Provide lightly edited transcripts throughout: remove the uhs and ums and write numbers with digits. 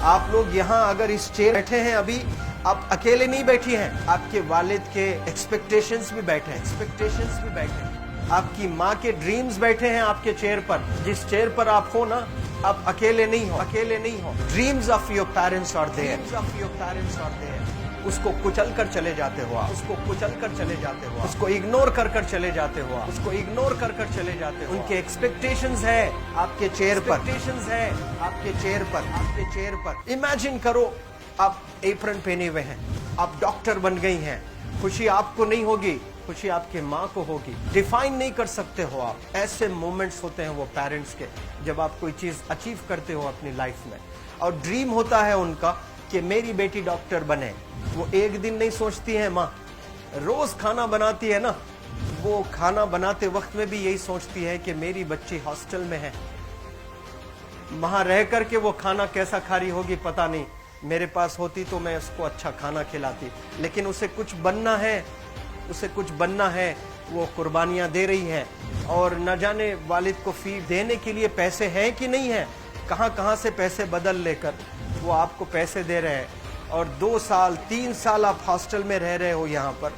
आप लोग यहाँ अगर इस चेयर बैठे हैं अभी, आप अकेले नहीं बैठी हैं, आपके वालिद के एक्सपेक्टेशंस भी बैठे हैं, आपकी माँ के ड्रीम्स बैठे हैं आपके चेयर पर। जिस चेयर पर आप हो ना, आप अकेले नहीं हो। Dreams of your parents are there. उसको कुचल कर चले जाते हो आप, उसको इग्नोर कर चले जाते हो आप, उनके एक्सपेक्टेशंस है आपके चेयर पर। इमेजिन करो आप एप्रन पहने हुए हैं, आप डॉक्टर बन गई हैं, खुशी आपको नहीं होगी, खुशी आपके माँ को होगी। डिफाइन नहीं कर सकते हो आप। ऐसे मोमेंट्स होते हैं वो पेरेंट्स के, जब आप कोई चीज अचीव करते हो अपनी लाइफ में, और ड्रीम होता है उनका कि मेरी बेटी डॉक्टर बने। वो एक दिन नहीं सोचती है माँ, रोज खाना बनाती है ना, वो खाना बनाते वक्त में भी यही सोचती है कि मेरी बच्ची हॉस्टल में है, वहां रह करके वो खाना कैसा खा रही होगी पता नहीं, मेरे पास होती तो मैं उसको अच्छा खाना खिलाती। लेकिन उसे कुछ बनना है, वो कुर्बानियां दे रही है, और न जाने वालिद को फी देने के लिए पैसे हैं कि नहीं है, कहां से पैसे बदल लेकर वो आपको पैसे दे रहे हैं। और 2 साल 3 साल आप हॉस्टल में रह रहे हो यहाँ पर।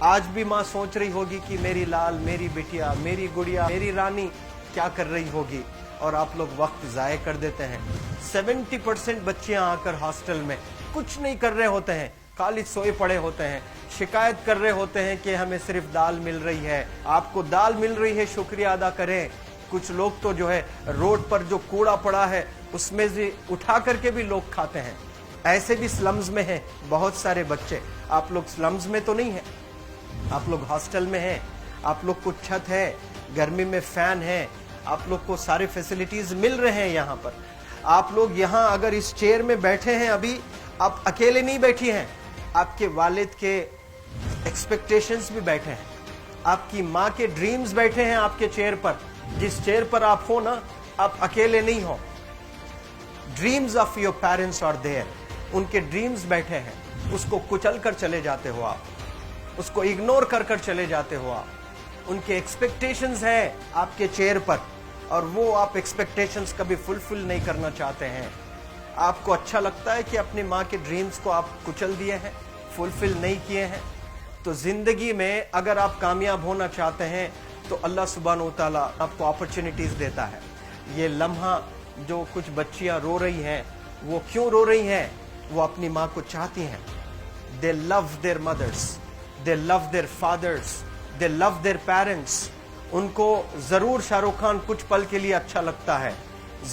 आज भी माँ सोच रही होगी कि मेरी लाल, मेरी बिटिया, मेरी गुड़िया, मेरी रानी क्या कर रही होगी, और आप लोग वक्त ज़ाय कर देते हैं। 70% बच्चियां आकर हॉस्टल में कुछ नहीं कर रहे होते हैं, खाली सोए पड़े होते हैं, शिकायत कर रहे होते हैं कि हमें सिर्फ दाल मिल रही है। आपको दाल मिल रही है, शुक्रिया अदा करें। कुछ लोग तो जो है रोड पर जो कूड़ा पड़ा है उसमें से उठा करके भी लोग खाते हैं। ऐसे भी स्लम्स में हैं बहुत सारे बच्चे। आप लोग स्लम्स में तो नहीं है, आप लोग हॉस्टल में हैं, आप लोग को छत है, गर्मी में फैन है, आप लोग को सारे फैसिलिटीज मिल रहे हैं यहाँ पर। आप लोग यहाँ अगर इस चेयर में बैठे हैं अभी, आप अकेले नहीं बैठी हैं, आपके वालिद के एक्सपेक्टेशंस भी बैठे हैं, आपकी माँ के ड्रीम्स बैठे हैं आपके चेयर पर। जिस चेयर पर आप हो ना, आप अकेले नहीं हो। Dreams of your parents are there. उनके ड्रीम्स बैठे हैं, उसको कुचल कर चले जाते हो आप, उसको इग्नोर कर चले जाते हो आप। उनके एक्सपेक्टेशंस है आपके चेयर पर, और वो आप एक्सपेक्टेशंस कभी फुलफिल नहीं करना चाहते हैं। आपको अच्छा लगता है कि अपनी माँ के ड्रीम्स को आप कुचल दिए हैं, फुलफिल नहीं किए हैं। तो जिंदगी में अगर आप कामयाब होना चाहते हैं तो अल्लाह सुब्हानहू व तआला आपको अपॉर्चुनिटीज देता है। ये लम्हा जो कुछ बच्चियां रो रही हैं, वो क्यों रो रही हैं? वो अपनी माँ को चाहती हैं। They love their mothers, they love their fathers, they love their parents. उनको जरूर शाहरुख खान कुछ पल के लिए अच्छा लगता है,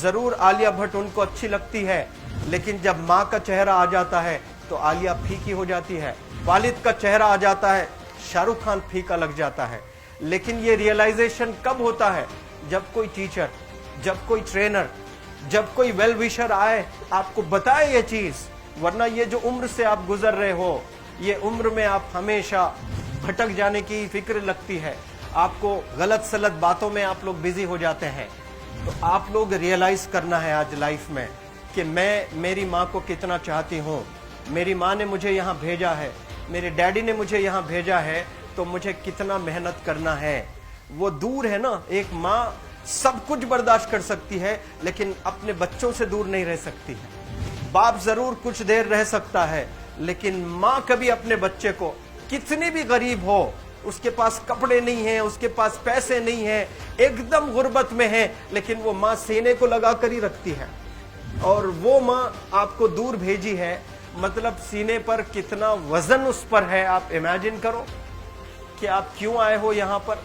जरूर आलिया भट्ट उनको अच्छी लगती है, लेकिन जब माँ का चेहरा आ जाता है तो आलिया फीकी हो जाती है। वालिद का चेहरा आ जाता है, शाहरुख खान फीका लग जाता है। लेकिन ये रियलाइजेशन कब होता है? जब कोई टीचर, जब कोई ट्रेनर, जब कोई वेल विशर आए, आपको बताए ये चीज। वरना ये जो उम्र से आप गुजर रहे हो, ये उम्र में आप हमेशा भटक जाने की फिक्र लगती है, आपको गलत सलत बातों में आप लोग बिजी हो जाते हैं। तो आप लोग रियलाइज करना है आज लाइफ में कि मैं मेरी माँ को कितना चाहती हूँ। मेरी माँ ने मुझे यहाँ भेजा है, मेरे डैडी ने मुझे यहाँ भेजा है, तो मुझे कितना मेहनत करना है। वो दूर है ना, एक माँ सब कुछ बर्दाश्त कर सकती है, लेकिन अपने बच्चों से दूर नहीं रह सकती है। बाप जरूर कुछ देर रह सकता है, लेकिन माँ कभी अपने बच्चे को, कितनी भी गरीब हो, उसके पास कपड़े नहीं है, उसके पास पैसे नहीं है, एकदम गुर्बत में है, लेकिन वो माँ सीने को लगा कर ही रखती है। और वो माँ आपको दूर भेजी है, मतलब सीने पर कितना वजन उस पर है। आप इमेजिन करो कि आप क्यों आए हो यहाँ पर।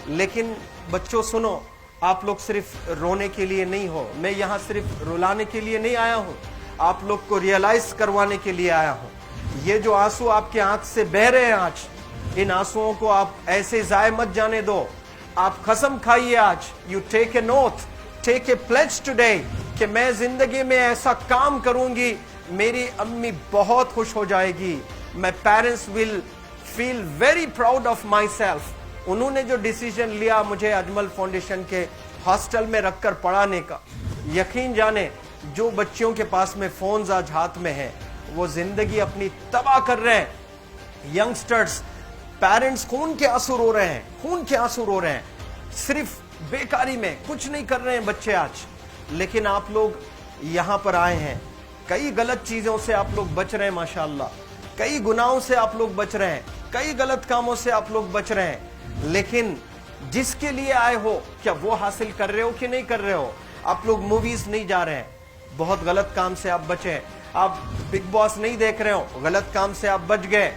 लेकिन बच्चों सुनो, आप लोग सिर्फ रोने के लिए नहीं हो, मैं यहाँ सिर्फ रुलाने के लिए नहीं आया हूँ, आप लोग को रियलाइज करवाने के लिए आया हूँ। ये जो आंसू आपके आंख से बह रहे हैं आज, इन आंसुओं को आप ऐसे जाए मत जाने दो। आप कसम खाइए आज, you take a note, take a pledge today, कि मैं जिंदगी में ऐसा काम करूंगी, मेरी अम्मी बहुत खुश हो जाएगी। My parents will feel very proud of my self. उन्होंने जो डिसीजन लिया मुझे अजमल फाउंडेशन के हॉस्टल में रखकर पढ़ाने का, यकीन जाने जो बच्चियों के पास में फोन्स आज हाथ में है, वो जिंदगी अपनी तबाह कर रहे हैं। यंगस्टर्स, पेरेंट्स खून के आंसू रो रहे हैं, खून के आंसू रो रहे हैं, सिर्फ बेकारी में कुछ नहीं कर रहे हैं बच्चे आज। लेकिन आप लोग यहाँ पर आए हैं, कई गलत चीजों से आप लोग बच रहे हैं माशाअल्लाह, कई गुनाहों से आप लोग बच रहे हैं, कई गलत कामों से आप लोग बच रहे हैं, लेकिन जिसके लिए आए हो क्या वो हासिल कर रहे हो कि नहीं कर रहे हो? आप लोग मूवीज नहीं जा रहे हैं, बहुत गलत काम से आप बचे हैं। आप बिग बॉस नहीं देख रहे हो, गलत काम से आप बच गए।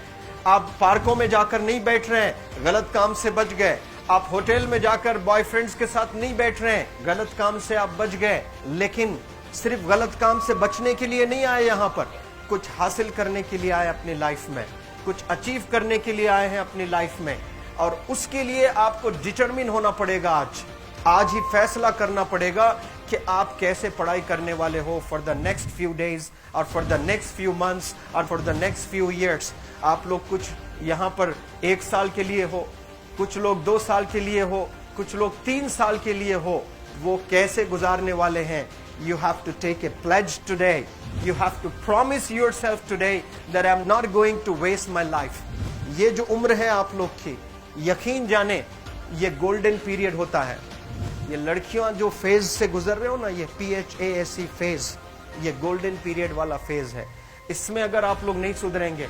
आप पार्कों में जाकर नहीं बैठ रहे हैं, गलत काम से बच गए। आप होटल में जाकर बॉयफ्रेंड्स के साथ नहीं बैठ रहे हैं, गलत काम से आप बच गए। लेकिन सिर्फ गलत काम से बचने के लिए नहीं आए यहाँ पर, कुछ हासिल करने के लिए आए अपनी लाइफ में, कुछ अचीव करने के लिए आए हैं अपनी लाइफ में। और उसके लिए आपको डिटरमिन होना पड़ेगा। आज ही फैसला करना पड़ेगा कि आप कैसे पढ़ाई करने वाले हो for the next few days और for the next few months और for the next few years. आप लोग कुछ यहाँ पर 1 साल के लिए हो, कुछ लोग 2 साल के लिए हो, कुछ लोग 3 साल के लिए हो। वो कैसे गुजारने वाले हैं? You have to take a pledge today. You have to promise yourself today that I'm not going to waste my life. ये जो उम्र है आप लोग की, यकीन जाने ये गोल्डन पीरियड होता है। ये लड़कियां जो फेज से गुजर रहे हो ना, ये PHASE फेज, ये गोल्डन पीरियड वाला फेज है। इसमें अगर आप लोग नहीं सुधरेंगे,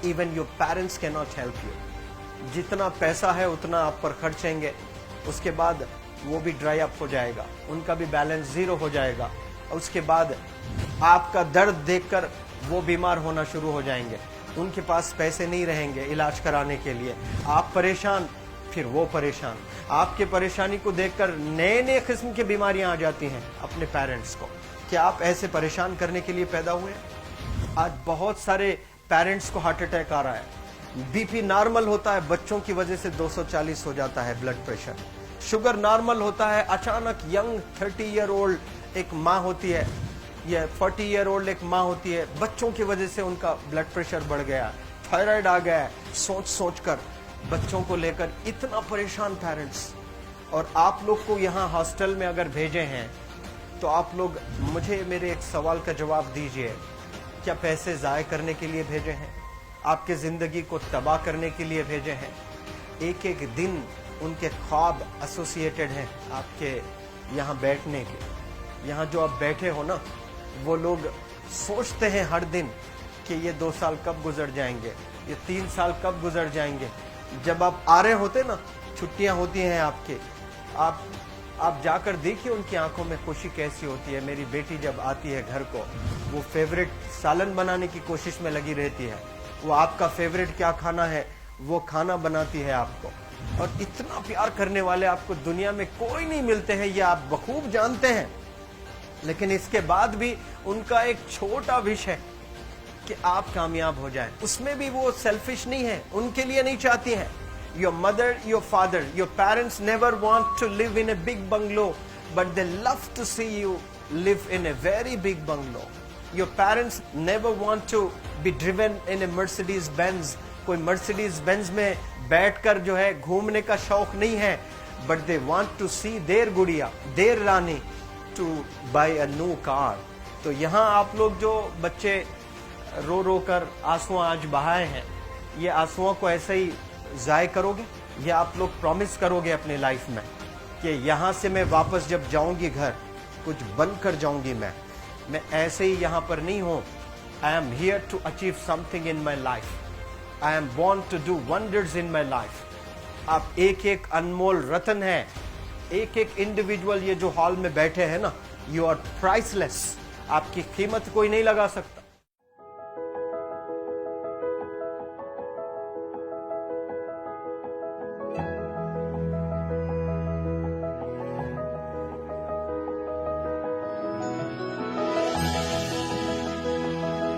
even your parents can not help you. जितना पैसा है उतना आप पर खर्चेंगे, उसके बाद वो भी ड्राई अप हो जाएगा, उनका भी बैलेंस जीरो हो जाएगा। उसके बाद आपका दर्द देखकर वो बीमार होना शुरू हो जाएंगे, उनके पास पैसे नहीं रहेंगे इलाज कराने के लिए। आप परेशान, फिर वो परेशान। आपके परेशानी को देखकर नए नए किस्म की बीमारियां आ जाती हैं अपने पेरेंट्स को। क्या आप ऐसे परेशान करने के लिए पैदा हुए? आज बहुत सारे पेरेंट्स को हार्ट अटैक आ रहा है। बीपी नॉर्मल होता है, बच्चों की वजह से 240 हो जाता है ब्लड प्रेशर। शुगर नॉर्मल होता है, अचानक यंग 30 ईयर ओल्ड एक माँ होती है या 40 ईयर ओल्ड एक माँ होती है, बच्चों की वजह से उनका ब्लड प्रेशर बढ़ गया, थायराइड आ गया। सोच सोच कर बच्चों को लेकर इतना परेशान पेरेंट्स। और आप लोग को यहाँ हॉस्टल में अगर भेजे हैं तो आप लोग मुझे मेरे एक सवाल का जवाब दीजिए, क्या पैसे ज़ाय करने के लिए भेजे हैं? आपके ज़िंदगी को तबाह करने के लिए भेजे हैं? एक एक दिन उनके ख्वाब एसोसिएटेड हैं आपके यहाँ बैठने के। यहाँ जो आप बैठे हो ना, वो लोग सोचते हैं हर दिन कि ये 2 साल कब गुजर जाएंगे, ये 3 साल कब गुजर जाएंगे। जब आप आ रहे होते ना, छुट्टियां होती हैं आपके, आप जाकर देखिए उनकी आंखों में खुशी कैसी होती है। मेरी बेटी जब आती है घर को, वो फेवरेट सालन बनाने की कोशिश में लगी रहती है। वो आपका फेवरेट क्या खाना है वो खाना बनाती है आपको। और इतना प्यार करने वाले आपको दुनिया में कोई नहीं मिलते हैं, ये आप बखूब जानते हैं। लेकिन इसके बाद भी उनका एक छोटा विश है कि आप कामयाब हो जाएं। उसमें भी वो सेल्फिश नहीं है, उनके लिए नहीं चाहती हैं। Your mother, your father, your parents never want to live in a big bungalow, but they love to see you live in a very big bungalow. Your parents never want to be driven in a Mercedes Benz. कोई Mercedes Benz में बैठकर जो है घूमने का शौक नहीं है, but they want to see their गुड़िया, their Rani to buy a new car. तो यहाँ आप लोग जो बच्चे रो रो कर आंसू आज बहाए हैं, ये आंसुओं को ऐसे ही ज़ाय करोगे या आप लोग प्रॉमिस करोगे अपने लाइफ में कि यहाँ से मैं वापस जब जाऊंगी घर, कुछ बन कर जाऊंगी। मैं ऐसे ही यहाँ पर नहीं हूँ। I am here to achieve something in my life. I am born to do wonders in my life. आप एक एक अनमोल रतन है, एक एक इंडिविजुअल ये जो हॉल में बैठे हैं ना, यू आर प्राइसलेस। आपकी कीमत कोई नहीं लगा सकता।